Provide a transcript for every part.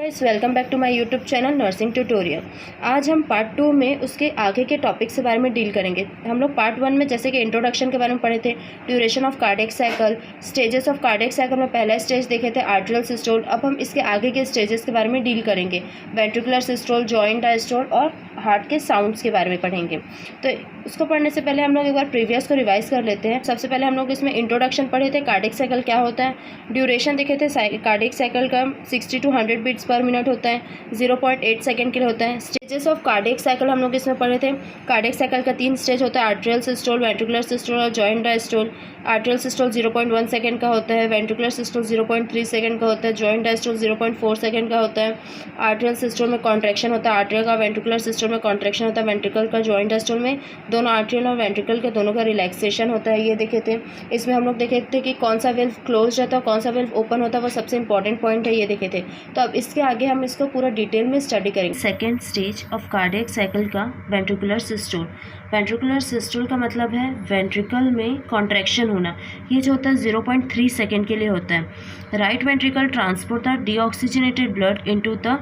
Guys welcome back to my YouTube channel nursing tutorial. आज हम part 2 में उसके आगे के टॉपिक्स के बारे में डील करेंगे। हम लोग पार्ट 1 में जैसे कि इंट्रोडक्शन के बारे में पढ़े थे, duration of cardiac cycle, stages of cardiac cycle में पहला स्टेज देखे थे आर्ट्रियल सिस्टोल। अब हम इसके आगे के स्टेजेस के बारे में डील करेंगे, वेंट्रिकुलर सिस्टोल, जॉइंट डायस्टोल और हार्ट के साउंड्स के बारे में पढ़ेंगे। तो उसको पढ़ने से पहले हम लोग एक बार प्रीवियस को रिवाइज कर लेते हैं। सबसे पहले हम लोग इसमें इंट्रोडक्शन पढ़े थे, कार्डियक साइकिल क्या होता है, ड्यूरेशन देखे थे कार्डियक साइकिल का 60 to 100 बीट्स पर मिनट होता है, 0.8 सेकेंड के लिए होता है। स्टेजेस ऑफ कार्डियक साइकिल हम लोग इसमें पढ़े थे। कार्डियक साइकिल का 3 स्टेज होता है, आर्ट्रियल सिस्टोल, वेंट्रिकुलर सिस्टोल और joint diastole. Atrial systole 0.1 second का होता है, वेंट्रिकुलर सिस्टोल 0.3 सेकेंड का होता है, जॉइंट डायस्टोल 0.4 सेकेंड का होता है। आर्ट्रियल सिस्टोल में कॉन्ट्रैक्शन होता है आर्ट्रियल का, वेंट्रिकुलर सिस्टोल में कॉन्ट्रैक्शन होता है वेंट्रिकल का, जॉइंट डायस्टोल में दोनों आर्ट्रियल और वेंट्रिकल के दोनों का रिलैक्सेशन होता है। ये देखे थे। इसमें हम लोग देखे थे कि कौन सा वेल्व क्लोज रहता है, कौन सा वेल्व ओपन होता है, वो सबसे इंपॉर्टेंट पॉइंट है, ये देखे थे। तो अब इसके आगे हम इसको पूरा डिटेल में स्टडी करेंगे। Second stage of cardiac cycle का वेंट्रिकुलर सिस्टोल। वेंट्रिकुलर सिस्टोल का मतलब है वेंट्रिकल में कॉन्ट्रैक्शन होना। ये जो होता है 0.3 सेकेंड के लिए होता है। Right ventricle transport the deoxygenated blood into the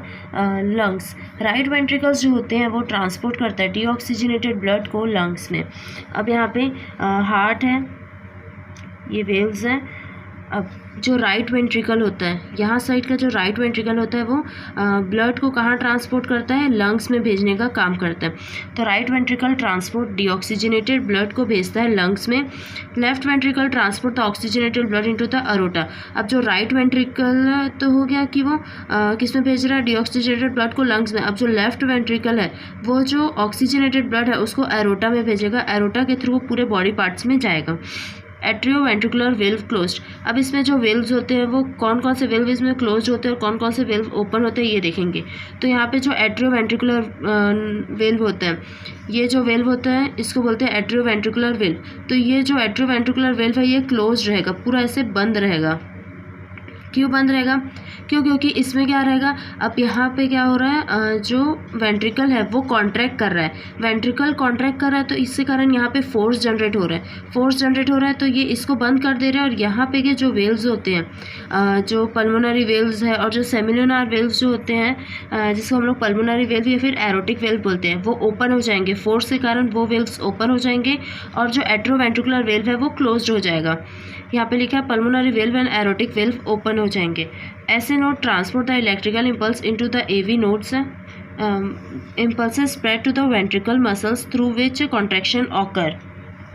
lungs. Right ventricles जो होते हैं वो ट्रांसपोर्ट करता है डीऑक्सीजनेटेड ब्लड को लंग्स में। अब यहाँ पे हार्ट है, ये वेव्स हैं। अब जो राइट वेंट्रिकल होता है, यहाँ साइड का जो राइट वेंट्रिकल होता है वो ब्लड को कहाँ ट्रांसपोर्ट करता है, लंग्स में भेजने का काम करता है। तो right ventricle transport deoxygenated blood को भेजता है लंग्स में। Left ventricle transport the oxygenated blood into the aorta. अब जो राइट वेंट्रिकल तो हो गया कि वो किस में भेज रहा है, डीऑक्सीजनेटेड ब्लड को लंग्स में। अब जो लेफ्ट वेंट्रिकल है वो जो ऑक्सीजनेटेड ब्लड है उसको एरोटा में भेजेगा, एरोटा के थ्रू वो पूरे बॉडी पार्ट्स में जाएगा। Atrio ventricular valve closed. अब इसमें जो वेल्व्स होते हैं वो कौन कौन से वेल्व इसमें क्लोज होते हैं और कौन कौन से वेल्व ओपन होते हैं, ये देखेंगे। तो यहाँ पे जो एट्रियो वेंट्रिकुलर वेल्व होता है, ये जो वेल्व होता है इसको बोलते हैं एट्रियो वेंट्रिकुलर वेल्व। तो ये जो एट्रियो वेंट्रिकुलर वेल्व है ये क्लोज रहेगा, पूरा ऐसे बंद रहेगा। क्यों बंद रहेगा? क्योंकि इसमें क्या रहेगा, अब यहाँ पे क्या हो रहा है, जो वेंट्रिकल है वो कॉन्ट्रैक्ट कर रहा है। वेंट्रिकल कॉन्ट्रैक्ट कर रहा है तो इससे कारण यहाँ पे फोर्स जनरेट हो रहा है। फोर्स जनरेट हो रहा है तो ये इसको बंद कर दे रहा है। और यहाँ पे के जो वेल्व्स होते हैं, जो पल्मोनरी वेल्व्स है और जो सेमिलुनर वेल्व्स जो होते हैं, जिसको हम लोग पल्मोनरी वेल्व या फिर एरोटिक वेल्व बोलते हैं, वो ओपन हो जाएंगे। फोर्स के कारण वो वेल्व्स ओपन हो जाएंगे और जो एट्रोवेंट्रिकुलर वेल्व है वो क्लोज्ड हो जाएगा। यहाँ पे लिखा है pulmonary valve and aortic valve open हो जाएंगे। ऐसे node transport the electrical impulse into the AV nodes. impulses spread to the ventricle muscles through which contraction occur।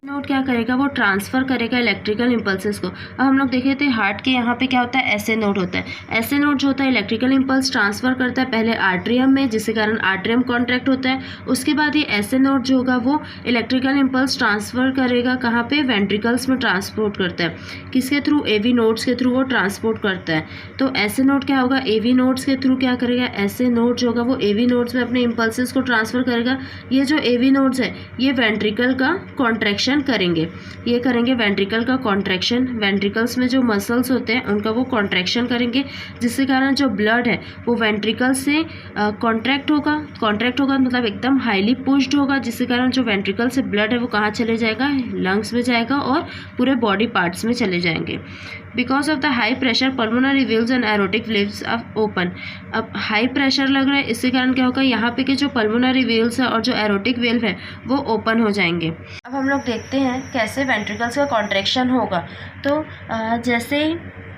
Node क्या करेगा, वो ट्रांसफ़र करेगा इलेक्ट्रिकल इम्पल्सेस को। अब हम लोग देखे थे हार्ट के यहाँ पे क्या होता है, ऐसे नोड होता है। ऐसे नोड जो होता है इलेक्ट्रिकल इम्पल्स ट्रांसफ़र करता है पहले आर्ट्रियम में, जिसके कारण आर्ट्रियम कॉन्ट्रैक्ट होता है। उसके बाद ये ऐसे नोड जो होगा वो इलेक्ट्रिकल इम्पल्स ट्रांसफ़र करेगा कहाँ पे, वेंट्रिकल्स में ट्रांसपोर्ट करता है। किसके थ्रू, एवी नोड्स के थ्रू वो ट्रांसपोर्ट करता है। तो ऐसे नोड क्या होगा, एवी नोड्स के थ्रू क्या करेगा, ऐसे नोड जो होगा वो एवी नोड्स में अपने इम्पल्सेस को ट्रांसफ़र करेगा। ये जो एवी नोड्स है ये वेंट्रिकल का कॉन्ट्रैक्शन करेंगे, ये करेंगे वेंट्रिकल का कॉन्ट्रैक्शन। वेंट्रिकल्स में जो मसल्स होते हैं उनका वो कॉन्ट्रैक्शन करेंगे, जिसके कारण जो ब्लड है वो वेंट्रिकल से कॉन्ट्रैक्ट होगा। कॉन्ट्रैक्ट होगा मतलब एकदम हाईली पुश्ड होगा, जिसके कारण जो वेंट्रिकल से ब्लड है वो कहाँ चले जाएगा, लंग्स में जाएगा और पूरे बॉडी पार्ट्स में चले जाएंगे। Because of the high pressure pulmonary valves and aortic valves are open. अब हाई प्रेशर लग रहा है, इसके कारण क्या होगा, यहाँ पे के जो पल्मोनरी वेल्व्स है और जो एरोटिक वेल्व है वो ओपन हो जाएंगे। अब हम लोग देखते हैं कैसे वेंट्रिकल्स का कॉन्ट्रैक्शन होगा। तो जैसे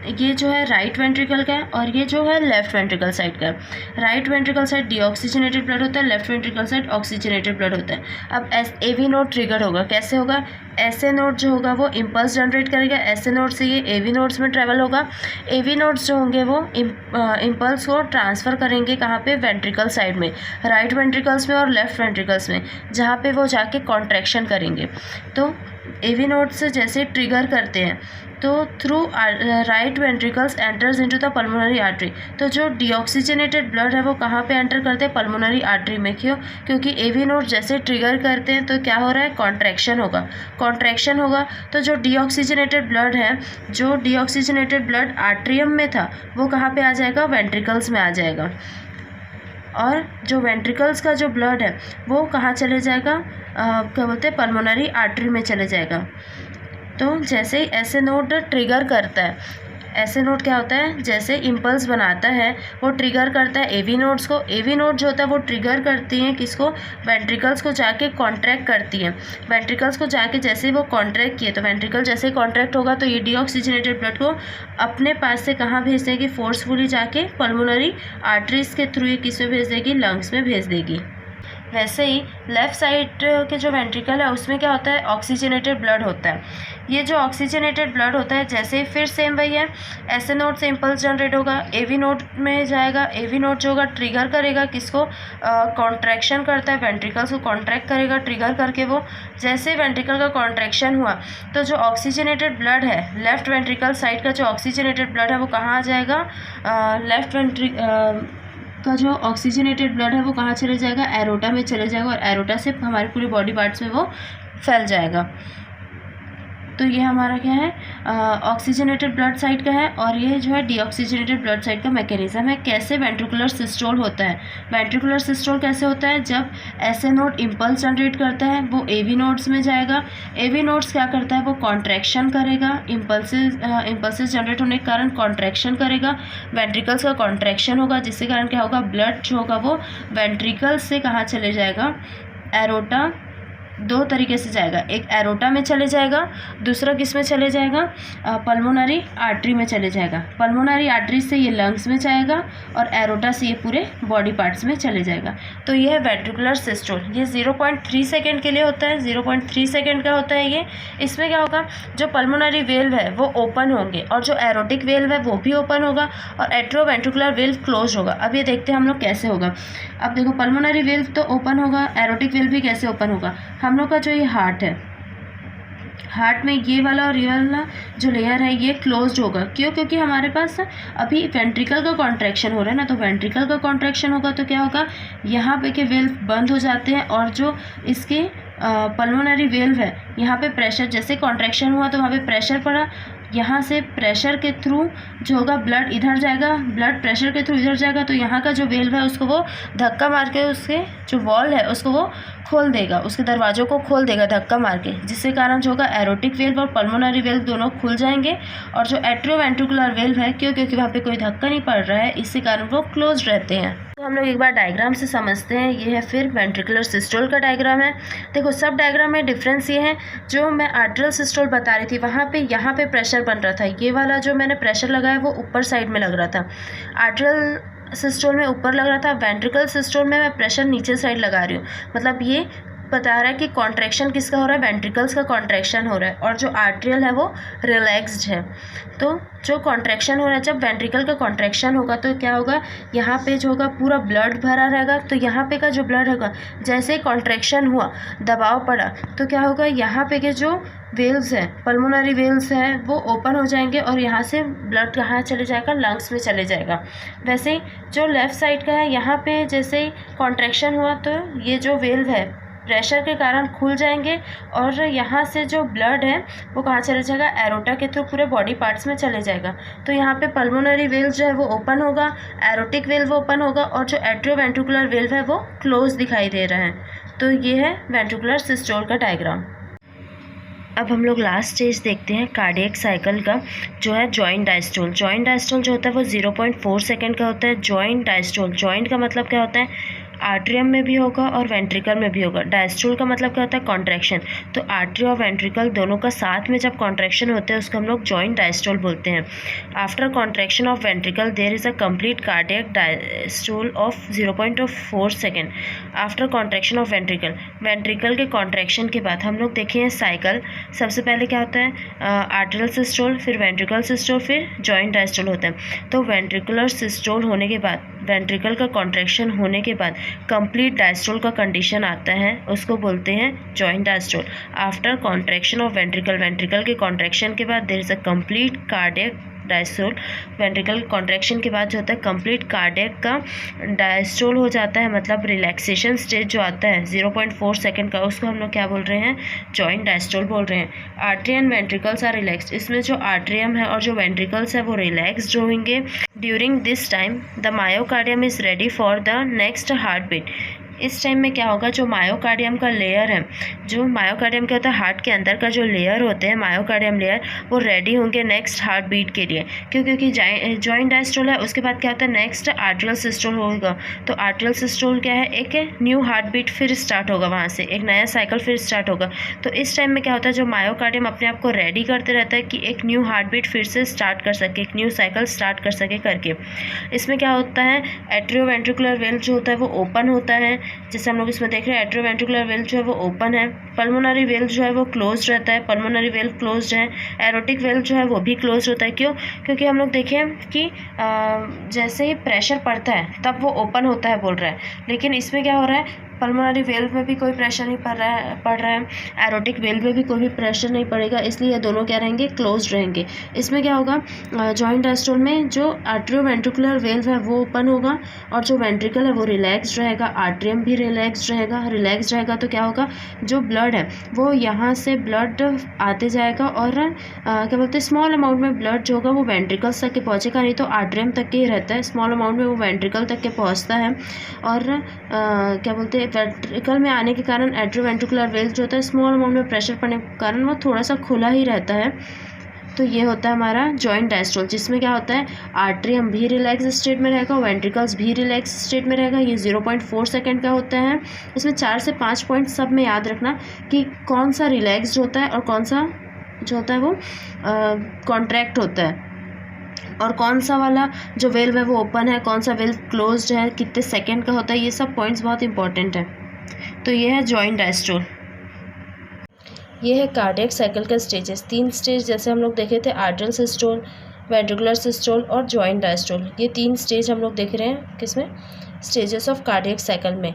ये जो है राइट वेंट्रिकल का है और ये जो है लेफ्ट वेंट्रिकल साइड का है। Right ventricle side deoxygenated blood होता है, left ventricle side oxygenated blood होता है। अब एवी नोड ट्रिगर होगा, कैसे होगा, ऐसे नोड जो होगा वो इम्पल्स जनरेट करेगा, ऐसे नोड से ये एवी नोड्स में ट्रैवल होगा। एवी नोड्स जो होंगे वो इम्पल्स को ट्रांसफ़र करेंगे कहाँ पे, वेंट्रिकल साइड में, राइट वेंट्रिकल्स में और लेफ्ट वेंट्रिकल्स में, जहाँ पे वो जाके कॉन्ट्रैक्शन करेंगे। तो एवी नोड्स जैसे ट्रिगर करते हैं तो through right ventricles enters into the pulmonary artery. तो जो डीऑक्सीजनेटेड ब्लड है वो कहाँ पे एंटर करते हैं, पल्मोनरी आर्टरी में। क्यों? क्योंकि एवी नोड जैसे ट्रिगर करते हैं तो क्या हो रहा है, कॉन्ट्रैक्शन होगा। कॉन्ट्रैक्शन होगा तो जो डीऑक्सीजनेटेड ब्लड है, जो डीऑक्सीजनेटेड ब्लड आर्ट्रियम में था वो कहाँ पे आ जाएगा, वेंट्रिकल्स में आ जाएगा। और जो वेंट्रिकल्स का जो ब्लड है वो कहाँ चले जाएगा, क्या बोलते हैं, पल्मोनरी आर्टरी में चले जाएगा। तो जैसे ही ऐसे नोड ट्रिगर करता है, ऐसे नोड क्या होता है, जैसे इम्पल्स बनाता है वो ट्रिगर करता है एवी नोड्स को। एवी नोड जो होता है वो ट्रिगर करती हैं किसको, वेंट्रिकल्स को जाके कॉन्ट्रैक्ट करती हैं। वेंट्रिकल्स को जाके जैसे ही वो कॉन्ट्रैक्ट किए तो वेंट्रिकल जैसे ही कॉन्ट्रैक्ट होगा तो ये डीऑक्सीजनेटेड ब्लड को अपने पास से कहाँ भेज देगी, फोर्सफुली जाके पल्मोनरी आर्टरीज के थ्रू ये किस में भेज देगी, लंग्स में भेज देगी। वैसे ही लेफ़्ट साइड के जो वेंट्रिकल है उसमें क्या होता है, ऑक्सीजनेटेड ब्लड होता है। ये जो ऑक्सीजनेटेड ब्लड होता है जैसे फिर सेम वही है, ऐसे नोड से इम्पल्स जनरेट होगा, एवी नोड में जाएगा। एवी नोड जो होगा ट्रिगर करेगा किसको, कॉन्ट्रैक्शन करता है, वेंट्रिकल्स को कॉन्ट्रैक्ट करेगा ट्रिगर करके। वो जैसे वेंट्रिकल का कॉन्ट्रैक्शन हुआ तो जो ऑक्सीजनेटेड ब्लड है, लेफ़्ट वेंट्रिकल साइड का जो ऑक्सीजनेटेड ब्लड है वो कहाँ आ जाएगा, लेफ़्ट का जो ऑक्सीजनेटेड ब्लड है वो कहाँ चले जाएगा, एरोटा में चले जाएगा और एरोटा से हमारे पूरे बॉडी पार्ट्स में वो फैल जाएगा। तो ये हमारा क्या है, ऑक्सीजनेटेड ब्लड साइड का है। और ये जो है डीऑक्सीजनेटेड ब्लड साइड का मैकेनिज्म है। कैसे वेंट्रिकुलर सिस्टोल होता है, वेंट्रिकुलर सिस्टोल कैसे होता है, जब ऐसे नोड इम्पल्स जनरेट करता है वो एवी नोड्स में जाएगा। एवी नोड्स क्या करता है, वो कॉन्ट्रैक्शन करेगा, इम्पल्सेस जनरेट होने के कारण कॉन्ट्रैक्शन करेगा, वेंट्रिकल्स का कॉन्ट्रैक्शन होगा जिसके कारण क्या होगा, ब्लड जो होगा वो वेंट्रिकल से कहाँ चले जाएगा, एरोटा। दो तरीके से जाएगा, एक एरोटा में चले जाएगा, दूसरा किस में चले जाएगा, पल्मोनरी आर्टरी में चले जाएगा। पल्मोनरी आर्टरी से ये लंग्स में जाएगा और एरोटा से ये पूरे बॉडी पार्ट्स में चले जाएगा। तो ये है वेंट्रिकुलर सिस्टोल। ये 0.3 सेकेंड के लिए होता है, 0.3 सेकेंड का होता है ये। इसमें क्या होगा, जो पल्मोनरी वेल्व है वो ओपन होंगे और जो एरोटिक वेल्व है वो भी ओपन होगा और एट्रोवेंट्रिकुलर वेल्व क्लोज होगा। अब ये देखते हैं हम लोग कैसे होगा। अब देखो पल्मोनरी वेल्व तो ओपन होगा, एरोटिक वेल्व भी कैसे ओपन होगा। हम लोग का जो ये हार्ट है, हार्ट में ये वाला और ये वाला जो लेयर है ये क्लोज्ड होगा। क्यों, क्योंकि हमारे पास अभी वेंट्रिकल का कॉन्ट्रैक्शन हो रहा है ना, तो वेंट्रिकल का कॉन्ट्रैक्शन होगा तो क्या होगा, यहाँ पे के वेल्व बंद हो जाते हैं और जो इसके पल्मोनरी वेल्व है यहाँ पे प्रेशर, जैसे कॉन्ट्रैक्शन हुआ तो वहाँ पे प्रेशर पड़ा, यहाँ से प्रेशर के थ्रू जो होगा ब्लड इधर जाएगा, ब्लड प्रेशर के थ्रू इधर जाएगा तो यहाँ का जो वेल्व है उसको वो धक्का मार के उसके जो वॉल है उसको वो खोल देगा, उसके दरवाज़ों को खोल देगा धक्का मार के, जिसके कारण जो होगा एरोटिक वेल्व और पल्मोनरी वेल्व दोनों खुल जाएंगे। और जो एट्रोवेंट्रिकुलर वेल्व है, क्यों, क्योंकि वहाँ पे कोई धक्का नहीं पड़ रहा है, इसी कारण वो क्लोज रहते हैं। तो हम लोग एक बार डायग्राम से समझते हैं। ये है फिर वेंट्रिकुलर सिस्टोल का डायग्राम है। देखो सब डायग्राम में डिफरेंस ये है, जो मैं आर्टरियल सिस्टोल बता रही थी वहाँ पे यहाँ पे प्रेशर बन रहा था, ये वाला जो मैंने प्रेशर लगाया वो ऊपर साइड में लग रहा था। आर्टरियल सिस्टोल में ऊपर लग रहा था, वेंट्रिकल सिस्टोल में मैं प्रेशर नीचे साइड लगा रही हूँ। मतलब ये बता रहा है कि कॉन्ट्रैक्शन किसका हो रहा है, वेंट्रिकल्स का कॉन्ट्रैक्शन हो रहा है और जो आर्टरियल है वो रिलैक्स्ड है। तो जो कॉन्ट्रैक्शन हो रहा है, जब वेंट्रिकल का कॉन्ट्रैक्शन होगा तो क्या होगा, यहाँ पे जो होगा पूरा ब्लड भरा रहेगा। तो यहाँ पे का जो ब्लड होगा, जैसे ही कॉन्ट्रैक्शन हुआ, दबाव पड़ा तो क्या होगा, यहाँ पे के जो वेल्व्स हैं, पल्मोनरी वेल्व्स हैं, वो ओपन हो जाएंगे और यहाँ से ब्लड कहाँ चले जाएगा, लंग्स में चले जाएगा। वैसे ही जो लेफ़्ट साइड का है, यहाँ पे जैसे ही कॉन्ट्रैक्शन हुआ तो ये जो वेल्व है प्रेशर के कारण खुल जाएंगे और यहाँ से जो ब्लड है वो कहाँ चले जाएगा, एरोटा के थ्रू पूरे बॉडी पार्ट्स में चले जाएगा। तो यहाँ पे पल्मोनरी वेल्व जो है वो ओपन होगा, एरोटिक वेल्व ओपन होगा और जो एट्रोवेंट्रिकुलर वेल्व है वो क्लोज दिखाई दे रहा है। तो ये है वेंट्रिकुलर सिस्टोल का डायग्राम। अब हम लोग लास्ट स्टेज देखते हैं कार्डियक साइकिल का, जो है जॉइंट डायस्टोल। जॉइंट डायस्टोल जो होता है वो 0.4 सेकेंड का होता है। जॉइंट डायस्टोल, जॉइंट का मतलब क्या होता है, आर्ट्रियम में भी होगा और वेंट्रिकल में भी होगा। डायस्टोल का मतलब क्या होता है, कॉन्ट्रैक्शन। तो आर्टरी और वेंट्रिकल दोनों का साथ में जब कॉन्ट्रैक्शन होते हैं उसको हम लोग जॉइंट डायस्टोल बोलते हैं। After contraction of ventricle there is a complete cardiac diastole of 0.4 second. After contraction of ventricle, ventricle के कॉन्ट्रैक्शन के बाद हम लोग देखें साइकिल। सबसे पहले क्या होता है, आर्टरियल सिस्टोल, फिर वेंट्रिकल सिस्टोल, फिर जॉइंट डायस्टोल होता है। तो वेंट्रिकुलर सिस्टोल होने के बाद, वेंट्रिकल का कॉन्ट्रैक्शन होने के बाद कंप्लीट डायस्टोल का कंडीशन आता है, उसको बोलते हैं joint diastole. After contraction of ventricle, ventricle के कॉन्ट्रैक्शन के बाद there is a complete cardiac diastole. Ventricle contraction के बाद जो होता है कंप्लीट कार्डियक का डायस्टोल हो जाता है, मतलब रिलैक्सेशन स्टेज जो आता है 0.4 सेकेंड का, उसको हम लोग क्या बोल रहे हैं, जॉइंट डायस्टोल बोल रहे हैं। Artery and ventricles are relaxed, इसमें जो आर्ट्रियम है और जो वेंट्रिकल्स है वो रिलैक्स्ड होंगे। During this time the myocardium is ready for the next heart beat. इस टाइम में क्या होगा, जो मायोकार्डियम का लेयर है, जो मायोकार्डियम क्या होता है, हार्ट के अंदर का जो लेयर होते हैं मायोकार्डियम लेयर, वो रेडी होंगे नेक्स्ट हार्ट बीट के लिए। क्यों? क्योंकि जॉइंट डायस्टोल है, उसके बाद क्या होता है, नेक्स्ट आर्ट्रियल सिस्टोल होगा। तो आर्ट्रियल सिस्टोल क्या है, एक न्यू हार्ट बीट फिर स्टार्ट होगा, वहाँ से एक नया साइकिल फिर स्टार्ट होगा। तो इस टाइम में क्या होता है, जो मायोकार्डियम अपने आप को रेडी करते रहता है कि एक न्यू हार्ट बीट फिर से स्टार्ट कर सके, एक न्यू साइकिल स्टार्ट कर सके करके। इसमें क्या होता है, एट्रियोवेंट्रिकुलर वेल्व जो होता है वो ओपन होता है, जैसे हम लोग इसमें देख रहे हैं एट्रियोवेंट्रिकुलर वेल्व जो है वो ओपन है। पल्मोनरी वेल्व जो है वो क्लोज रहता है, पल्मोनरी वेल्व क्लोज है। एरोटिक वेल्व जो है वो भी क्लोज होता है। क्यों? क्योंकि हम लोग देखें कि जैसे ही प्रेशर पड़ता है तब वो ओपन होता है बोल रहा है, लेकिन इसमें क्या हो रहा है, पल्मोनरी वेल्व में भी कोई प्रेशर नहीं पड़ रहा है, एरोटिक वेल्व में भी कोई भी प्रेशर नहीं पड़ेगा, इसलिए ये दोनों क्या रहेंगे, क्लोज रहेंगे। इसमें क्या होगा, जॉइंट डायस्टोल में जो आर्ट्रियोवेंट्रिकुलर वेल्व है वो ओपन होगा और जो वेंट्रिकल है वो रिलैक्स्ड रहेगा, आर्ट्रियम भी रिलैक्स्ड रहेगा। तो क्या होगा, जो ब्लड है वो यहाँ से ब्लड आते जाएगा और क्या बोलते हैं, स्मॉल अमाउंट में ब्लड जो होगा वो वेंट्रिकल्स तक के पहुँचेगा, नहीं तो आर्ट्रियम तक के ही रहता है, स्मॉल अमाउंट में वो वेंट्रिकल तक के पहुँचता है। और क्या बोलते हैं, वेंट्रिकल में आने के कारण एट्रियोवेंट्रिकुलर वेल्व जो होता है, स्मॉल अमाउंट में प्रेशर पड़ने के कारण वो थोड़ा सा खुला ही रहता है। तो ये होता है हमारा जॉइंट डायस्टोल, जिसमें क्या होता है, आर्ट्रियम भी रिलैक्स स्टेट में रहेगा, वेंट्रिकल्स भी रिलैक्स स्टेट में रहेगा। ये 0.4 सेकेंड का होता है। इसमें 4 से 5 पॉइंट सब में याद रखना कि कौन सा रिलैक्स्ड होता है और कौन सा जो होता है वो कॉन्ट्रैक्ट होता है, और कौन सा वाला जो वेल्व है वो ओपन है, कौन सा वेल्व क्लोज्ड है, कितने सेकंड का होता है, ये सब पॉइंट्स बहुत इंपॉर्टेंट है। तो ये है जॉइंट डायस्टोल। ये है कार्डियक साइकिल का स्टेजेस, 3 स्टेज जैसे हम लोग देखे थे, आर्ट्रियल सिस्टोल, वेंट्रिकुलर सिस्टोल और जॉइंट डायस्टोल। ये 3 स्टेज हम लोग देख रहे हैं किसमें, स्टेजेस ऑफ कार्डियक साइकिल में।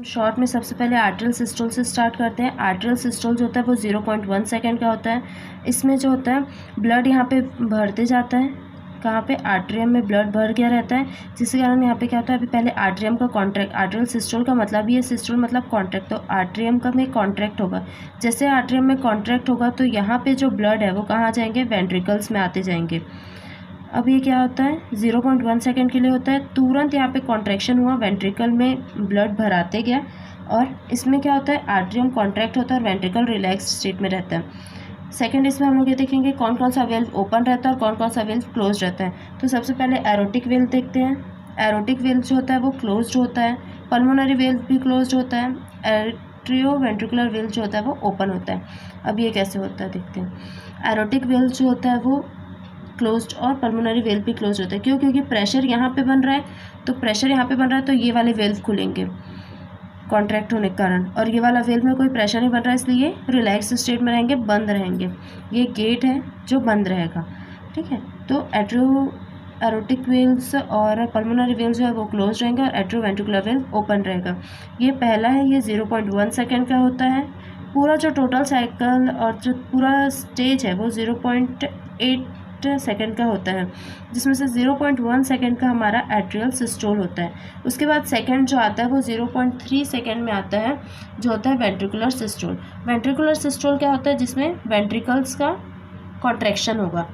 शॉर्ट में सबसे पहले आर्ट्रियल सिस्टोल से स्टार्ट करते हैं। आर्ट्रियल सिस्टोल जो होता है वो 0.1 सेकेंड का होता है। इसमें जो होता है ब्लड यहाँ पे भरते जाता है, कहाँ पे, आर्ट्रियम में ब्लड भर गया रहता है, जिसके कारण यहाँ पे क्या होता है, अभी पहले आर्ट्रियम का कॉन्ट्रैक्ट, आर्ट्रियल सिस्टोल का मतलब ही है, सिस्टोल मतलब कॉन्ट्रैक्ट, तो आर्ट्रियम का में कॉन्ट्रैक्ट होगा। जैसे आर्ट्रियम में कॉन्ट्रैक्ट होगा तो यहाँ पे जो ब्लड है वो कहाँ जाएंगे, वेंट्रिकल्स में आते जाएंगे। अब ये क्या होता है, 0.1 सेकेंड के लिए होता है। तुरंत यहाँ पे कॉन्ट्रैक्शन हुआ, वेंट्रिकल में ब्लड भराते गया, और इसमें क्या होता है, आर्ट्रियम कॉन्ट्रैक्ट होता है और वेंट्रिकल रिलैक्स स्टेट में रहता है। सेकंड, इसमें हम लोग ये देखेंगे कौन कौन सा वेल्व ओपन रहता है और कौन कौन सा वेल्व क्लोज रहता है। तो सबसे पहले एरोटिक वेल्व देखते हैं। एरोटिक वेल्व जो होता है वो क्लोज्ड होता है। पल्मोनरी वेल्व भी क्लोज्ड होता है। एट्रियोवेंट्रिकुलर वेल्व जो होता है वो ओपन होता है। अब ये कैसे होता है देखते हैं। एरोटिक वेल्व जो होता है वो क्लोज्ड और पल्मोनरी वेल्व भी क्लोज होता है। क्यों? क्योंकि प्रेशर यहाँ पे बन रहा है, तो प्रेशर यहाँ पे बन रहा है तो ये वाले वेल्व खुलेंगे कॉन्ट्रैक्ट होने के कारण, और ये वाला वेल्व में कोई प्रेशर नहीं बन रहा है इसलिए रिलैक्स स्टेट में रहेंगे, बंद रहेंगे। ये गेट है जो बंद रहेगा, ठीक है। तो एरोटिक वेल्व्स और पल्मोनरी वेल्व जो है वो क्लोज रहेंगे और एट्रियोवेंट्रिकुलर वेल्व ओपन रहेगा। ये पहला है, ये 0.1 सेकेंड का होता है। पूरा जो टोटल साइकिल और जो पूरा स्टेज है वो 0.8 सेकेंड का होता है, जिसमें से 0.1 सेकेंड का हमारा एट्रियल सिस्टोल होता है। उसके बाद सेकेंड जो आता है वो 0.3 सेकेंड में आता है, जो होता है वेंट्रिकुलर सिस्टोल। वेंट्रिकुलर सिस्टोल क्या होता है, जिसमें वेंट्रिकल्स का कॉन्ट्रैक्शन होगा।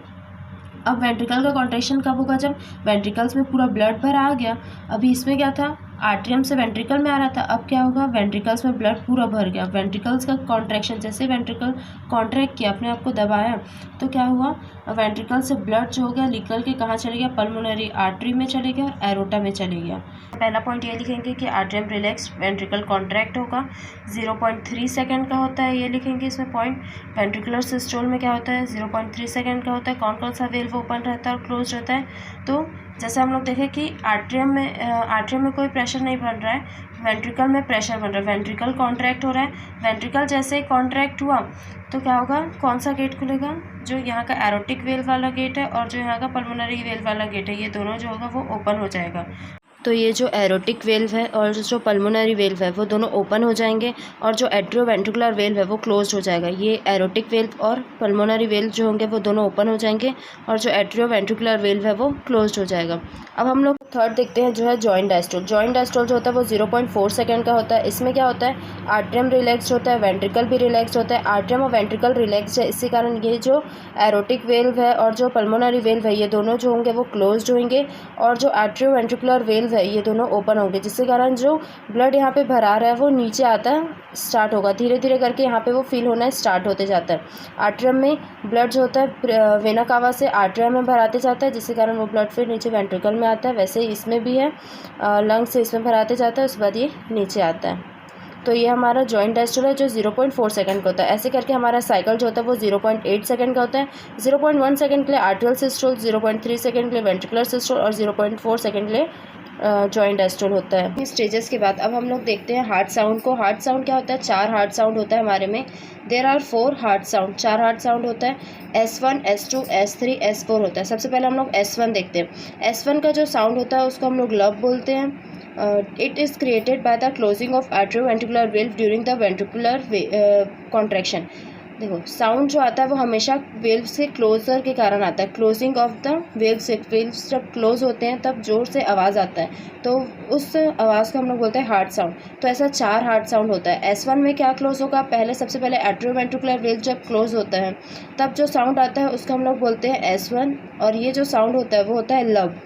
अब वेंट्रिकल का कॉन्ट्रैक्शन कब होगा, जब वेंट्रिकल्स में पूरा ब्लड भर आ गया। अभी इसमें क्या था, आर्ट्रियम से वेंट्रिकल में आ रहा था, अब क्या होगा, वेंट्रिकल्स में ब्लड पूरा भर गया। वेंट्रिकल्स का कॉन्ट्रैक्शन, जैसे वेंट्रिकल कॉन्ट्रैक्ट किया, अपने आप को दबाया, तो क्या हुआ, वेंट्रिकल से ब्लड जो हो गया निकल के कहाँ चले गया, पल्मोनरी आर्टरी में चले गया और एरोटा में चले गया। पहला पॉइंट ये लिखेंगे कि आर्ट्रियम रिलैक्स, वेंट्रिकल कॉन्ट्रैक्ट होगा, 0.3 सेकेंड का होता है, ये लिखेंगे इसमें पॉइंट। वेंट्रिकुलर सिस्टोल में क्या होता है, 0.3 सेकेंड का होता है। कौन कौन सा वेल्व ओपन रहता है और क्लोज रहता है, तो जैसे हम लोग देखें कि आर्ट्रियम में कोई प्रेशर नहीं बन रहा है, वेंट्रिकल में प्रेशर बन रहा है, वेंट्रिकल कॉन्ट्रैक्ट हो रहा है। वेंट्रिकल जैसे ही कॉन्ट्रैक्ट हुआ तो क्या होगा, कौन सा गेट खुलेगा, जो यहाँ का एरोटिक वेल्व वाला गेट है और जो यहाँ का पल्मोनरी वेल्व वाला गेट है, ये दोनों जो होगा वो ओपन हो जाएगा। तो ये जो एरोटिक वेल्व है और जो पल्मोनरी वेल्व है वो दोनों ओपन हो जाएंगे, और जो एट्रियोवेंट्रिकुलर वेल्व है वो क्लोज हो जाएगा। ये एरोटिक वेल्व और पल्मोनरी वेल्व जो होंगे वो दोनों ओपन हो जाएंगे, और जो एट्रियोवेंट्रिकुलर वेल्व है वो क्लोज हो जाएगा। अब हम लोग थर्ड देखते हैं जो है जॉइंट डायस्टोल। जॉइंट डायस्टोल जो होता है वो 0.4 सेकंड का होता है। इसमें क्या होता है, आर्ट्रियम रिलैक्स होता है, वेंट्रिकल भी रिलैक्स होता है। आर्ट्रियम और वेंट्रिकल रिलैक्स है, इसी कारण ये जो एरोटिक वेल्व है और जो पल्मोनरी वेल्व है ये दोनों जो होंगे वो क्लोज्ड होंगे, और जो आर्ट्रियो वेंट्रिकुलर वेल्व है ये दोनों ओपन होंगे, जिसके कारण जो ब्लड यहाँ पे भरा रहा है वो नीचे आता स्टार्ट होगा, धीरे धीरे करके यहाँ पे वो फील होना स्टार्ट होते जाता है। आर्ट्रियम में ब्लड जो होता है वेना कावा से आर्ट्रियम में भराते जाता है, जिसके कारण वो ब्लड फिर नीचे वेंट्रिकल में आता है। वैसे ही इसमें भी है, लंग्स से इसमें भराते जाता है, उसके बाद ये नीचे आता है। तो ये हमारा जॉइंट डायस्टोल है जो 0.4 सेकंड का होता है। ऐसे करके हमारा साइकिल जो होता है वो 0.8 सेकंड का होता है। 0.1 सेकंड के लिए आर्ट्रियल सिस्टोल, 0.3 सेकंड के लिए वेंट्रिकुलर सिस्टोल और 0.4 सेकंड के लिए जॉइंट डायस्टोल होता है। स्टेजेस के बाद अब हम लोग देखते हैं हार्ट साउंड को। हार्ट साउंड क्या होता है, 4 हार्ट साउंड होता है हमारे में। There are 4 heart sound, 4 heart sound होता है। S1, S2, S3, S4 होता है। सबसे पहले हम लोग S1 देखते हैं। S1 का जो साउंड होता है उसको हम लोग लब बोलते हैं। It is created by the closing of atrioventricular valve during the ventricular contraction. देखो साउंड जो आता है वो हमेशा वेल्व्स के क्लोजर के कारण आता है। Closing of the valves, valves जब क्लोज होते हैं तब जोर से आवाज़ आता है, तो उस आवाज़ को हम लोग बोलते हैं हार्ट साउंड। तो ऐसा 4 हार्ट साउंड होता है। S1 में क्या क्लोज होगा, सबसे पहले आर्ट्रियोवेंट्रिकुलर वेल्व जब क्लोज होता है तब जो साउंड आता है उसको हम लोग बोलते हैं S1, और ये जो साउंड होता है वो होता है लब।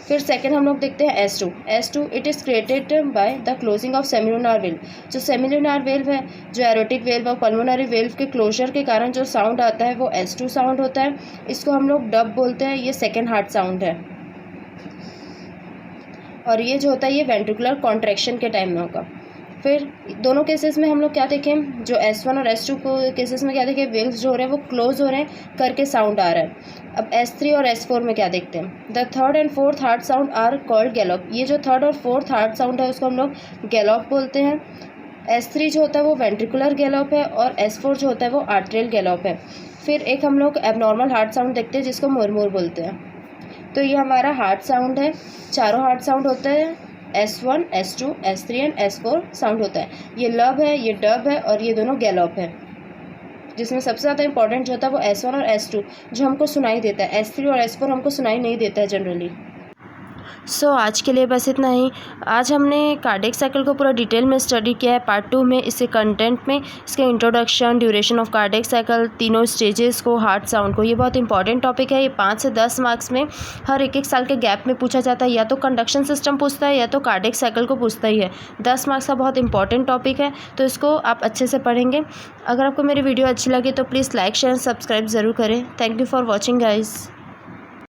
फिर सेकंड हम लोग देखते हैं S2। It is created by the closing of semilunar valve. जो सेमिलुनार वेल्व है, जो एरोटिक वेल्व और पल्मोनरी वेल्व के क्लोजर के कारण जो साउंड आता है वो S2 साउंड होता है। इसको हम लोग डब बोलते हैं। ये सेकंड हार्ट साउंड है, और ये जो होता है ये वेंट्रिकुलर कॉन्ट्रैक्शन के टाइम में होगा। फिर दोनों केसेस में हम लोग क्या देखें, जो S1 और S2 को केसेस में क्या देखें, वेल्व्स जो हो रहे हैं वो क्लोज हो रहे हैं करके साउंड आ रहा है। अब S3 और S4 में क्या देखते हैं, the third and fourth heart sound are called gallop. ये जो थर्ड और फोर्थ हार्ट साउंड है उसको हम लोग गैलोप बोलते हैं। S3 जो होता है वो वेंट्रिकुलर गैलोप है, और S4 जो होता है वो आर्ट्रियल गैलोप है। फिर एक हम लोग एबनॉर्मल हार्ट साउंड देखते हैं जिसको मुरमुर बोलते हैं। तो ये हमारा हार्ट साउंड है। चारों हार्ट साउंड होते हैं, S1, S2, S3 and S4 sound होता है। ये लब है, ये डब है, और ये दोनों गैलोप है, जिसमें सबसे ज़्यादा इंपॉर्टेंट जो होता है वो S1 और S2 जो हमको सुनाई देता है। S3 और S4 हमको सुनाई नहीं देता है जनरली। आज के लिए बस इतना ही। आज हमने कार्डियक साइकिल को पूरा डिटेल में स्टडी किया है। पार्ट 2 में इसके कंटेंट में इसके introduction, duration of cardiac cycle, तीनों स्टेजेस को, हार्ट साउंड को। ये बहुत इंपॉर्टेंट टॉपिक है। ये 5 से 10 मार्क्स में हर एक साल के गैप में पूछा जाता है। या तो कंडक्शन सिस्टम पूछता है या तो कार्डियक साइकिल को पूछता ही है। 10 मार्क्स का बहुत इंपॉर्टेंट टॉपिक है, तो इसको आप अच्छे से पढ़ेंगे। अगर आपको मेरी वीडियो अच्छी लगी तो प्लीज़ लाइक, शेयर, सब्सक्राइब ज़रूर करें। Thank you for watching guys.